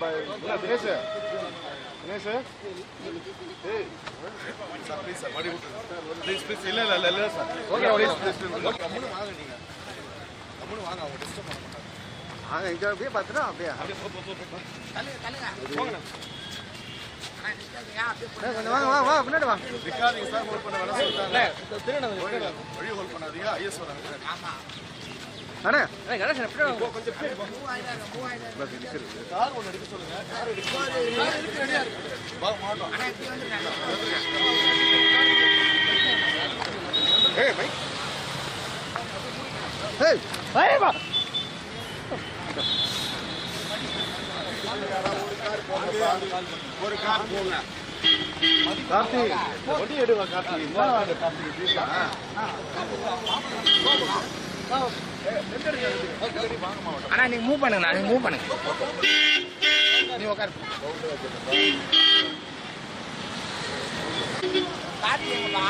தினேஷ் தினேஷ் ஏய் sir please sir மடி please இல்ல இல்ல இல்ல சார் ஓகே ப்ளீஸ் கம்முனு வாங்க நீங்க கம்முனு வாங்க அவங்க டிஸ்டர்ப் பண்ண மாட்டாங்க வாங்க இங்க அப்படியே பாத்துறோம் அப்படியே தள்ளுங்க வாங்க வாங்க வாங்க பின்னாடி வாங்க நிக்காதீங்க சார் ஹோல்ட் பண்ண வேணாம் சொல்லிட்டாங்க திருநங்க வழி ஹோல்ட் பண்ணாதீங்க ஐஎஸ் வராங்க ஆமா அண்ணா கணேஷ் எப்படி கொஞ்சம் மூவ் ஆயிடாங்க கார் ஒன்னு எடுக்க சொல்லுங்க கார் இருக்கு ரெடியா இருக்கு வா மாட்டோம் அண்ணா இப்படி வந்துருங்க ஏய் பை ஏய் பை வா ஒரு கார் போங்க கார்த்தி வண்டி எடுவா கார்த்தி என்ன கார்த்தி ப்ளீஸ் அண்ணா நீங்க மூவ் பண்ணுங்க நீங்க மூவ் பண்ணுங்க நீ உட்காரு பாத்தீங்களா